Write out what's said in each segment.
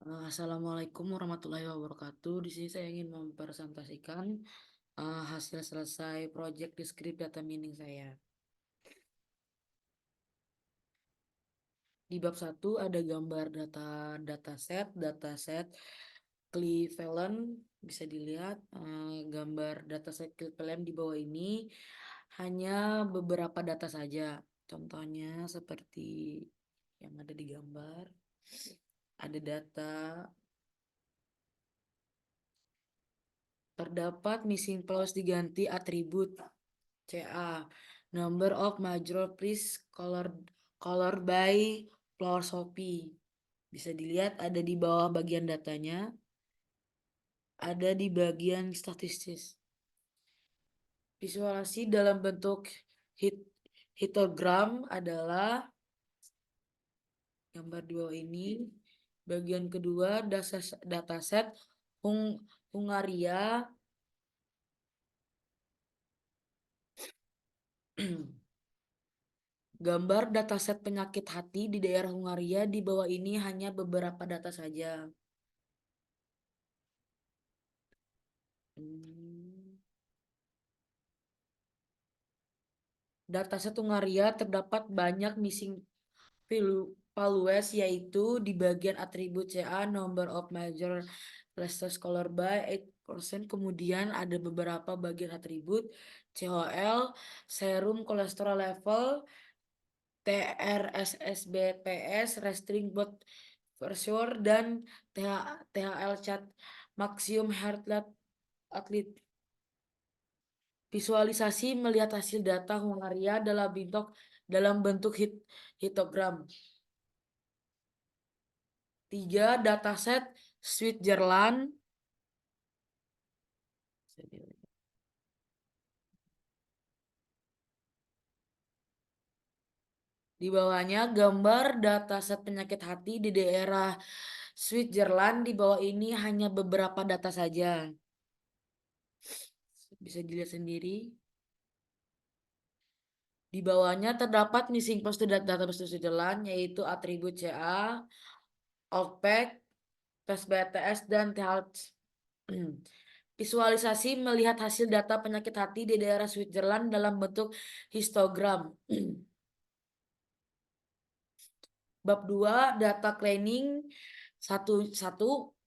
Assalamualaikum warahmatullahi wabarakatuh. Di sini saya ingin mempresentasikan hasil selesai project descriptive data mining saya. Di bab 1 ada gambar dataset Cleveland, bisa dilihat gambar dataset Cleveland di bawah ini hanya beberapa data saja. Contohnya seperti yang ada di gambar. Ada data. Terdapat missing clause diganti atribut CA. Number of major please colored by floor Shopee. Bisa dilihat ada di bawah bagian datanya. Ada di bagian statistis. Visualisasi dalam bentuk histogram adalah gambar di bawah ini. Bagian kedua dataset Hungaria. Gambar dataset penyakit hati di daerah Hungaria di bawah ini hanya beberapa data saja. Dataset Hungaria terdapat banyak missing values yaitu di bagian atribut CA number of major clusters color by 8%. Kemudian ada beberapa bagian atribut COL, serum kolesterol level, TRSSBPS, resting blood pressure, dan THL chat maximum heart rate atlet. Visualisasi melihat hasil data Hungaria dalam bentuk histogram. 3. Dataset Switzerland. Di bawahnya gambar dataset penyakit hati di daerah Switzerland. Di bawah ini hanya beberapa data saja. Bisa dilihat sendiri. Di bawahnya terdapat missing post data Switzerland, yaitu atribut CA, OPEC, PSBTS, dan THC. Visualisasi melihat hasil data penyakit hati di daerah Switzerland dalam bentuk histogram. Bab 2, data cleaning. 1.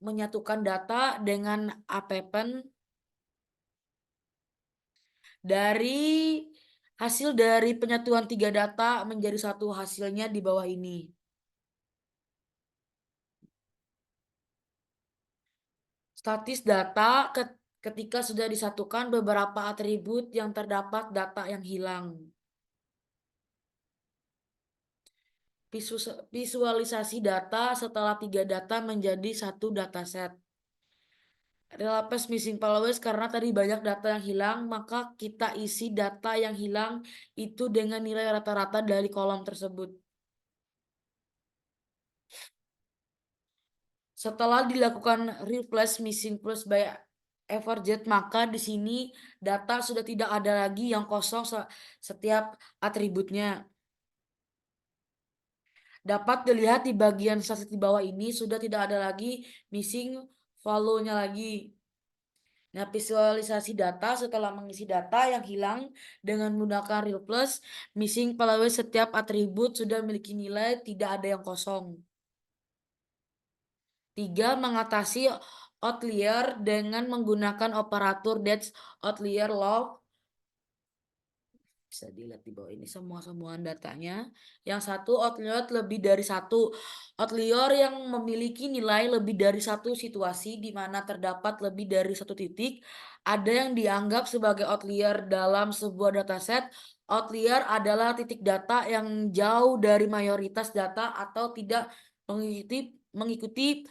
Menyatukan data dengan append dari hasil dari penyatuan 3 data menjadi satu hasilnya di bawah ini. Statis data ketika sudah disatukan beberapa atribut yang terdapat data yang hilang. Visualisasi data setelah 3 data menjadi satu dataset. Relapse missing values karena tadi banyak data yang hilang, maka kita isi data yang hilang itu dengan nilai rata-rata dari kolom tersebut. Setelah dilakukan replace missing plus by average, maka di sini data sudah tidak ada lagi yang kosong setiap atributnya. Dapat dilihat di bagian statistik di bawah ini sudah tidak ada lagi missing value-nya lagi. Nah, visualisasi data setelah mengisi data yang hilang dengan menggunakan real plus, missing value setiap atribut sudah memiliki nilai, tidak ada yang kosong. 3. Mengatasi outlier dengan menggunakan operator that's outlier log. Bisa dilihat di bawah ini semua datanya. Yang 1, outlier lebih dari 1. Outlier yang memiliki nilai lebih dari 1 situasi di mana terdapat lebih dari 1 titik. Ada yang dianggap sebagai outlier dalam sebuah dataset. Outlier adalah titik data yang jauh dari mayoritas data atau tidak mengikuti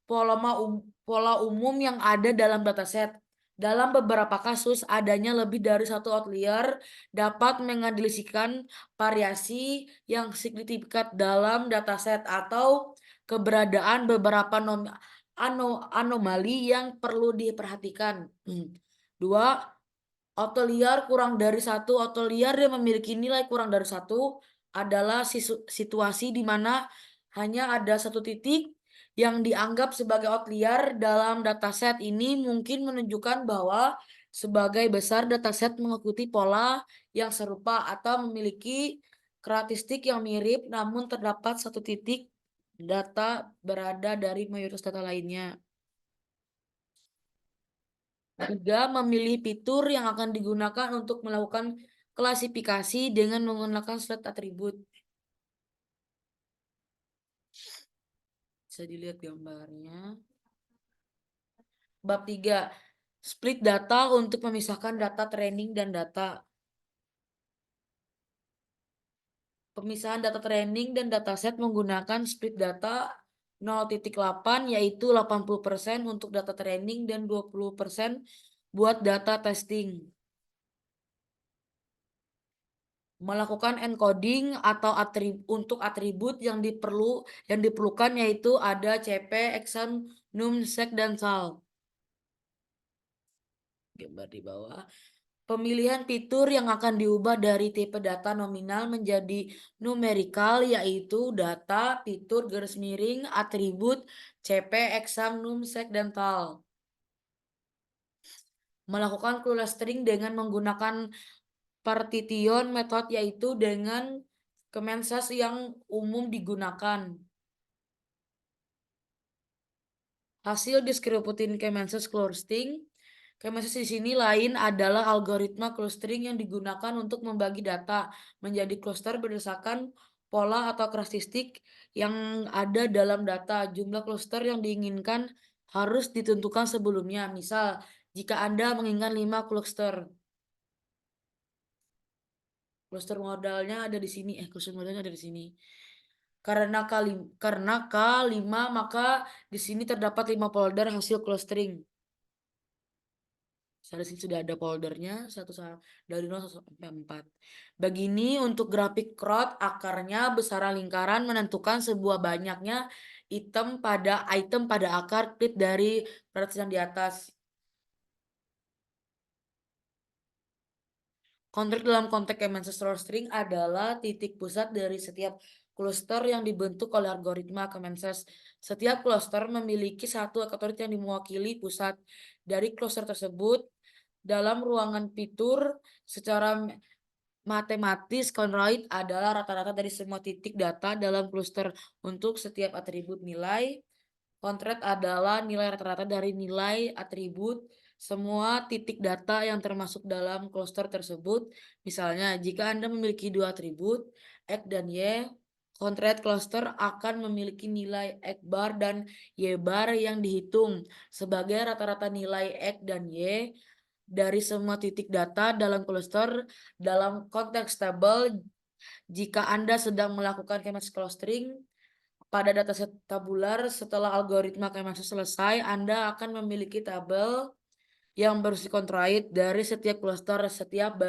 pola umum yang ada dalam dataset. Dalam beberapa kasus, adanya lebih dari 1 outlier dapat mengandalkan variasi yang signifikan dalam dataset atau keberadaan beberapa anomali yang perlu diperhatikan. 2. Outlier kurang dari 1. Outlier yang memiliki nilai kurang dari 1 adalah situasi di mana hanya ada 1 titik yang dianggap sebagai outlier dalam dataset ini mungkin menunjukkan bahwa sebagai besar dataset mengikuti pola yang serupa atau memiliki karakteristik yang mirip, namun terdapat satu titik data berada dari mayoritas data lainnya. Juga memilih fitur yang akan digunakan untuk melakukan klasifikasi dengan menggunakan slot atribut. Bisa dilihat gambarnya. Bab 3. Split data untuk memisahkan data training dan data. Pemisahan data training dan dataset menggunakan split data 0,8 yaitu 80% untuk data training dan 20% buat data testing. Melakukan encoding atau untuk atribut yang diperlukan yaitu ada CP, exam, num, sec, dan sal. Gambar di bawah. Pemilihan fitur yang akan diubah dari tipe data nominal menjadi numerikal yaitu data, fitur, garis miring, atribut, CP, exam, num, sec, dan tal. Melakukan clustering dengan menggunakan partition method yaitu dengan kemenses yang umum digunakan. Hasil distributin kemenses clustering. Kemenses di sini lain adalah algoritma clustering yang digunakan untuk membagi data menjadi cluster berdasarkan pola atau karakteristik yang ada dalam data. Jumlah cluster yang diinginkan harus ditentukan sebelumnya. Misal, jika Anda menginginkan 5 cluster. Cluster modalnya ada di sini. Cluster modalnya ada di sini. Karena K5 maka di sini terdapat 5 folder hasil clustering. Di sini sudah ada foldernya dari 0 sampai 4. Begini untuk grafik crowd akarnya besaran lingkaran menentukan sebuah banyaknya item pada akar klik dari perhatian di atas. Konteks dalam konteks K-Manchester string adalah titik pusat dari setiap cluster yang dibentuk oleh algoritma K-Manchester. Setiap cluster memiliki satu akatorit yang mewakili pusat dari cluster tersebut. Dalam ruangan fitur, secara matematis, conroid adalah rata-rata dari semua titik data dalam cluster untuk setiap atribut nilai. Kontret adalah nilai rata-rata dari nilai atribut semua titik data yang termasuk dalam cluster tersebut. Misalnya, jika Anda memiliki dua atribut, X dan Y, kontret cluster akan memiliki nilai X bar dan Y bar yang dihitung sebagai rata-rata nilai X dan Y dari semua titik data dalam cluster dalam konteks tabel. Jika Anda sedang melakukan kemas clustering pada dataset tabular, setelah algoritma kemas selesai, Anda akan memiliki tabel yang berisi kontraid dari setiap cluster. Setiap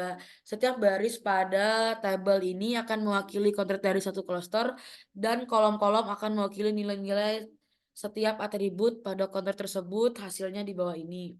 baris pada tabel ini akan mewakili kontrak dari satu cluster dan kolom-kolom akan mewakili nilai-nilai setiap atribut pada kontrak tersebut. Hasilnya di bawah ini.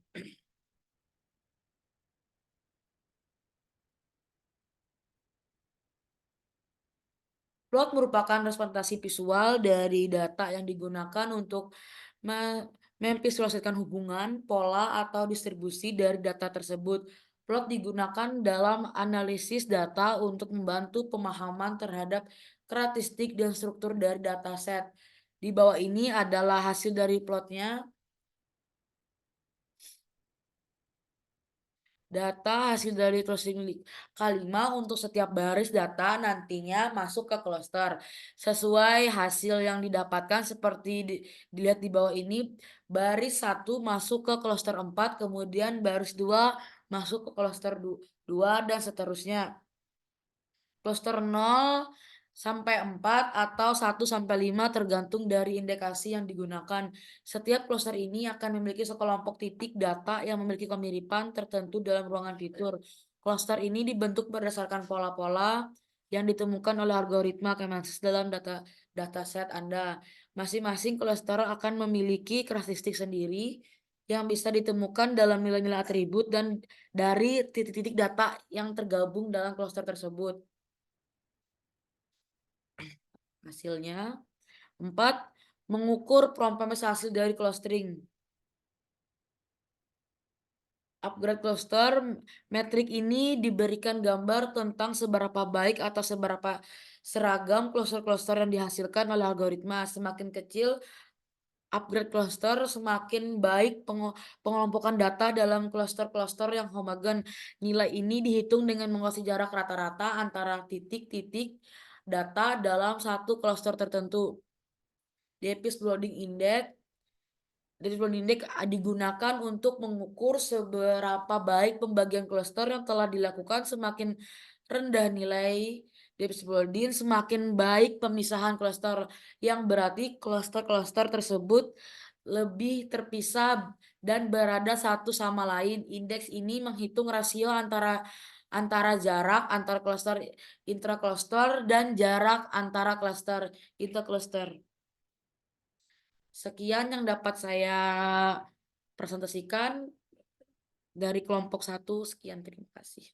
Plot merupakan representasi visual dari data yang digunakan untuk memvisualisasikan hubungan, pola, atau distribusi dari data tersebut. Plot digunakan dalam analisis data untuk membantu pemahaman terhadap karakteristik dan struktur dari dataset. Di bawah ini adalah hasil dari plotnya. Data hasil dari clustering K5 untuk setiap baris data nantinya masuk ke cluster. Sesuai hasil yang didapatkan seperti dilihat di bawah ini, baris 1 masuk ke cluster 4, kemudian baris 2 masuk ke cluster 2 dan seterusnya. Cluster 0 sampai 4 atau 1 sampai 5 tergantung dari indikasi yang digunakan. Setiap cluster ini akan memiliki sekelompok titik data yang memiliki kemiripan tertentu dalam ruangan fitur. Cluster ini dibentuk berdasarkan pola-pola yang ditemukan oleh algoritma Kemansis dalam dataset Anda. Masing-masing cluster akan memiliki karakteristik sendiri yang bisa ditemukan dalam nilai-nilai atribut dan dari titik-titik data yang tergabung dalam cluster tersebut. Hasilnya 4. Mengukur performance hasil dari clustering. Upgrade cluster, metrik ini diberikan gambar tentang seberapa baik atau seberapa seragam cluster-cluster yang dihasilkan oleh algoritma. Semakin kecil upgrade cluster, semakin baik pengelompokan data dalam cluster-cluster yang homogen. Nilai ini dihitung dengan menguasai jarak rata-rata antara titik-titik data dalam satu cluster tertentu. Deepest Loading Index digunakan untuk mengukur seberapa baik pembagian cluster yang telah dilakukan. Semakin rendah nilai Deepest Loading, semakin baik pemisahan cluster, yang berarti cluster-cluster tersebut lebih terpisah dan berada satu sama lain. Indeks ini menghitung rasio antara jarak antar cluster intra-cluster dan jarak antara cluster inter-cluster. Sekian yang dapat saya presentasikan dari kelompok 1. Sekian, terima kasih.